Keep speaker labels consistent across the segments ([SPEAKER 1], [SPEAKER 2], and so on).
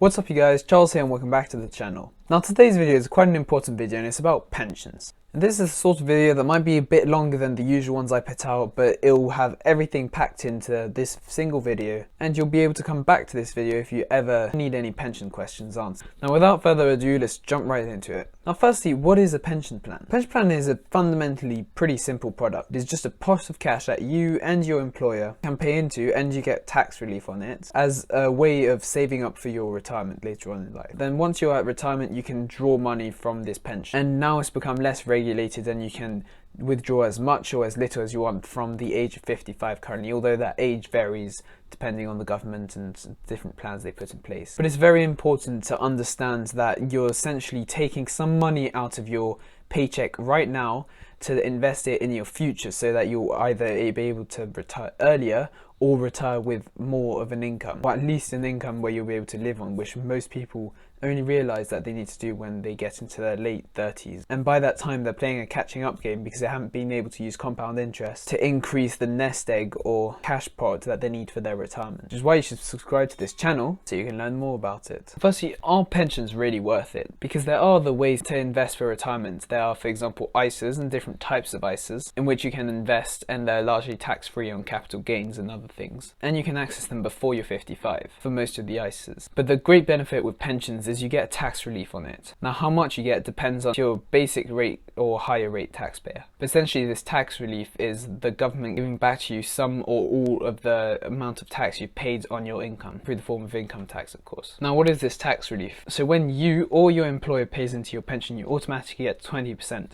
[SPEAKER 1] What's up you guys, Charles here and welcome back to the channel. Now today's video is quite an important video and it's about pensions. And this is the sort of video that might be a bit longer than the usual ones I put out, but it will have everything packed into this single video and you'll be able to come back to this video if you ever need any pension questions answered. Now without further ado, let's jump right into it. Now firstly, what is a pension plan? A pension plan is a fundamentally pretty simple product. It's just a pot of cash that you and your employer can pay into and you get tax relief on it as a way of saving up for your retirement later on in life. Then once you're at retirement, you can draw money from this pension. And now it's become less regulated and you can withdraw as much or as little as you want from the age of 55 currently, although that age varies depending on the government and different plans they put in place. But it's very important to understand that you're essentially taking some money out of your paycheck right now to invest it in your future so that you'll either be able to retire earlier or retire with more of an income, or at least an income where you'll be able to live on, which most people only realise that they need to do when they get into their late 30s. And by that time they're playing a catching up game because they haven't been able to use compound interest to increase the nest egg or cash pot that they need for their retirement. Which is why you should subscribe to this channel so you can learn more about it. Firstly, are pensions really worth it? Because there are other ways to invest for retirement. There are, for example, ISAs and different types of ISAs in which you can invest and they're largely tax-free on capital gains and other things. And you can access them before you're 55 for most of the ISAs. But the great benefit with pensions is you get tax relief on it. Now how much you get depends on your basic rate or higher rate taxpayer. But essentially this tax relief is the government giving back to you some or all of the amount of tax you paid on your income through the form of income tax, of course. Now what is this tax relief? So when you or your employer pays into your pension, you automatically get 20%.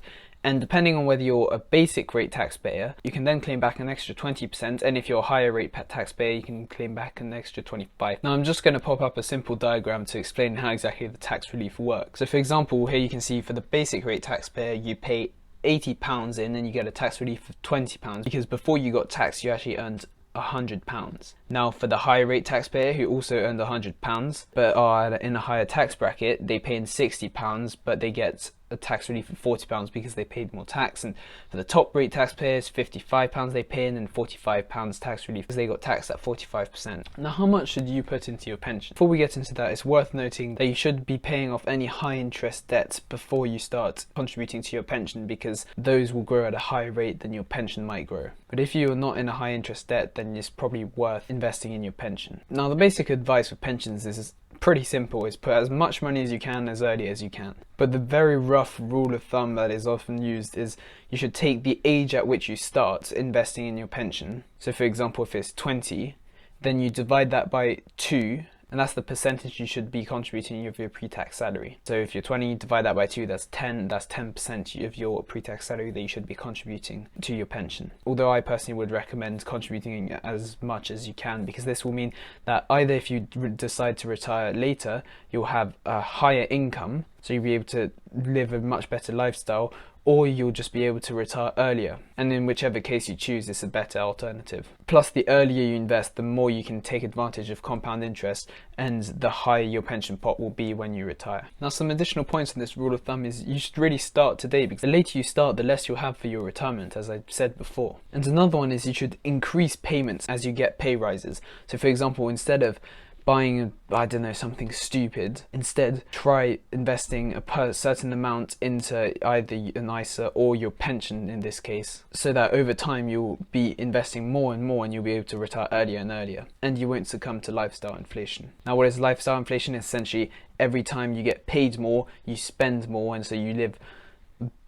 [SPEAKER 1] And depending on whether you're a basic rate taxpayer, you can then claim back an extra 20%, and if you're a higher rate taxpayer, you can claim back an extra 25%. Now I'm just going to pop up a simple diagram to explain how exactly the tax relief works. So for example, here you can see for the basic rate taxpayer, you pay £80 in and you get a tax relief of £20 because before you got taxed, you actually earned £100. Now for the higher rate taxpayer who also earned £100 but are in a higher tax bracket, they pay in £60 but they get a tax relief of £40 because they paid more tax. And for the top rate taxpayers, £55 they pay in and £45 tax relief because they got taxed at 45%. Now how much should you put into your pension? Before we get into that, it's worth noting that you should be paying off any high interest debts before you start contributing to your pension because those will grow at a higher rate than your pension might grow. But if you're not in a high interest debt, then it's probably worth investing in your pension. Now the basic advice for pensions is pretty simple, is put as much money as you can as early as you can. But the very rough rule of thumb that is often used is you should take the age at which you start investing in your pension. So for example, if it's 20, then you divide that by 2, and that's the percentage you should be contributing of your pre-tax salary. So if you're 20, divide that by 2, that's 10. That's 10% of your pre-tax salary that you should be contributing to your pension. Although I personally would recommend contributing as much as you can because this will mean that either if you decide to retire later, you'll have a higher income, so you'll be able to live a much better lifestyle, or you'll just be able to retire earlier. And in whichever case you choose, it's a better alternative. Plus, the earlier you invest, the more you can take advantage of compound interest and the higher your pension pot will be when you retire. Now, some additional points on this rule of thumb is you should really start today because the later you start, the less you'll have for your retirement, as I said before. And another one is you should increase payments as you get pay rises. So for example, instead of buying, I don't know, something stupid, instead try investing a certain amount into either an ISA or your pension in this case, so that over time you'll be investing more and more and you'll be able to retire earlier and earlier and you won't succumb to lifestyle inflation. Now what is lifestyle inflation? Essentially every time you get paid more, you spend more, and so you live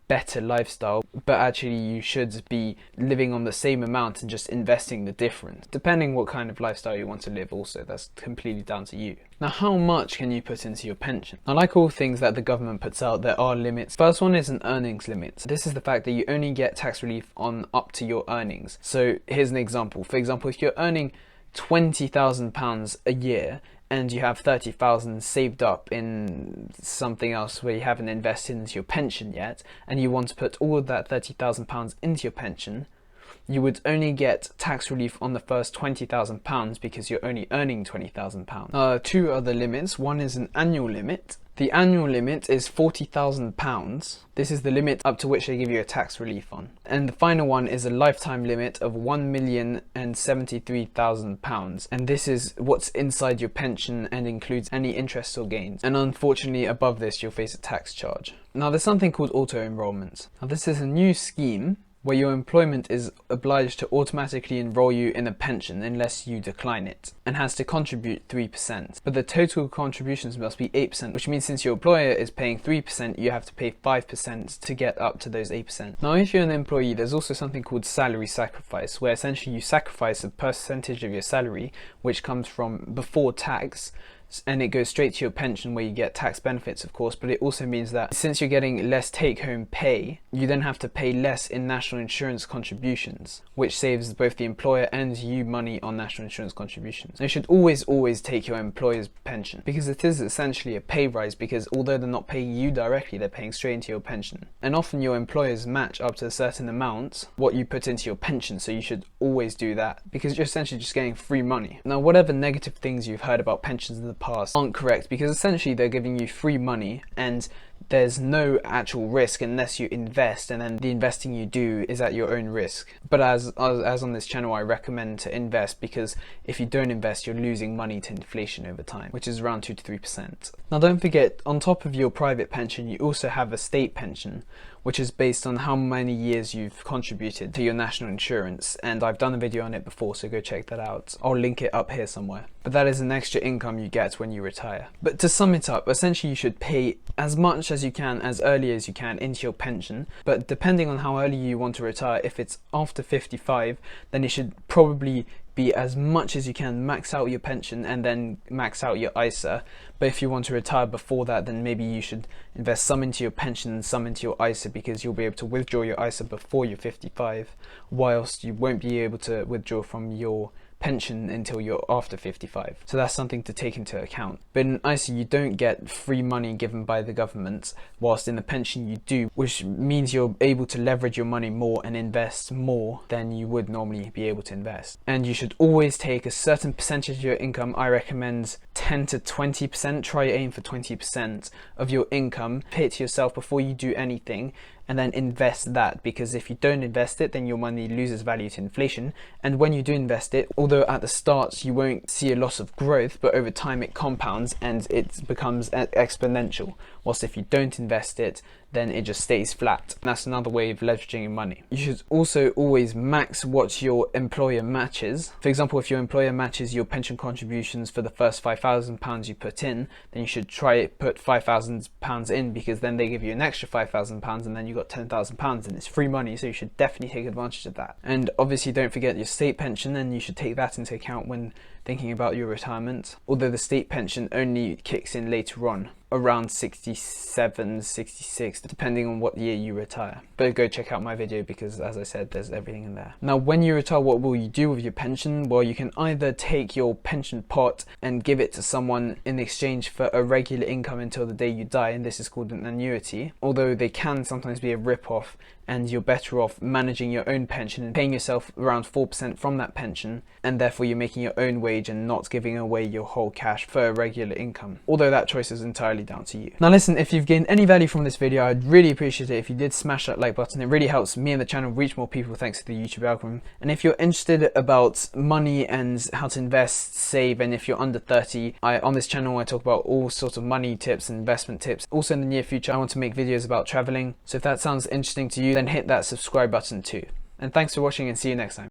[SPEAKER 1] better lifestyle, but actually you should be living on the same amount and just investing the difference, depending what kind of lifestyle you want to live. Also, that's completely down to you. Now how much can you put into your pension? Now like all things that the government puts out, there are limits. First one is an earnings limit. This is the fact that you only get tax relief on up to your earnings. So here's an example. For example, if you're earning £20,000 a year and you have 30,000 saved up in something else where you haven't invested into your pension yet, and you want to put all of that £30,000 into your pension, you would only get tax relief on the first £20,000 because you're only earning £20,000. Two other limits. One is an annual limit. The annual limit is £40,000. This is the limit up to which they give you a tax relief on. And the final one is a lifetime limit of £1,073,000. And this is what's inside your pension and includes any interest or gains. And unfortunately, above this, you'll face a tax charge. Now, there's something called auto-enrollment. Now, this is a new scheme where your employment is obliged to automatically enroll you in a pension unless you decline it, and has to contribute 3%. But the total contributions must be 8%, which means since your employer is paying 3%, you have to pay 5% to get up to those 8%. Now, if you're an employee, there's also something called salary sacrifice, where essentially you sacrifice a percentage of your salary, which comes from before tax, and it goes straight to your pension where you get tax benefits, of course, but it also means that since you're getting less take-home pay, you then have to pay less in national insurance contributions, which saves both the employer and you money on national insurance contributions. You should always take your employer's pension, because it is essentially a pay rise, because although they're not paying you directly, they're paying straight into your pension. And often your employers match up to a certain amount what you put into your pension, so you should always do that, because you're essentially just getting free money. Now, whatever negative things you've heard about pensions in the past aren't correct, because essentially they're giving you free money and there's no actual risk unless you invest, and then the investing you do is at your own risk. But as on this channel, I recommend to invest, because if you don't invest, you're losing money to inflation over time, which is around 2 to 3%. Now, don't forget, on top of your private pension, you also have a state pension, which is based on how many years you've contributed to your national insurance, and I've done a video on it before, so go check that out. I'll link it up here somewhere. But that is an extra income you get when you retire. But to sum it up, essentially you should pay as much as you can, as early as you can, into your pension, but depending on how early you want to retire, if it's after 55, then you should probably be as much as you can, max out your pension and then max out your ISA. But if you want to retire before that, then maybe you should invest some into your pension and some into your ISA, because you'll be able to withdraw your ISA before you're 55, whilst you won't be able to withdraw from your pension until you're after 55. So that's something to take into account. But in ISA, you don't get free money given by the government, whilst in the pension you do, which means you're able to leverage your money more and invest more than you would normally be able to invest. And you should always take a certain percentage of your income. I recommend 10 to 20%, try aim for 20% of your income, pay it to yourself before you do anything, and then invest that, because if you don't invest it, then your money loses value to inflation. And when you do invest it, although at the start you won't see a loss of growth, but over time it compounds and it becomes exponential. Whilst if you don't invest it, then it just stays flat. And that's another way of leveraging your money. You should also always max what your employer matches. For example, if your employer matches your pension contributions for the first £5,000 you put in, then you should try put £5,000 in, because then they give you an extra £5,000 and then you got £10,000 and it's free money, so you should definitely take advantage of that. And obviously don't forget your state pension, and you should take that into account when thinking about your retirement, although the state pension only kicks in later on, around 67, 66, depending on what year you retire. But go check out my video, because as I said, there's everything in there. Now, when you retire, what will you do with your pension? Well, you can either take your pension pot and give it to someone in exchange for a regular income until the day you die, and this is called an annuity, although they can sometimes be a rip-off, and you're better off managing your own pension and paying yourself around 4% from that pension, and therefore you're making your own wage and not giving away your whole cash for a regular income, although that choice is entirely down to you. Now listen, if you've gained any value from this video, I'd really appreciate it if you did smash that like button. It really helps me and the channel reach more people thanks to the YouTube algorithm. And if you're interested about money and how to invest, save, and if you're under 30, on this channel I talk about all sorts of money tips and investment tips. Also in the near future I want to make videos about traveling, so if that sounds interesting to you, then hit that subscribe button too. And thanks for watching, and see you next time.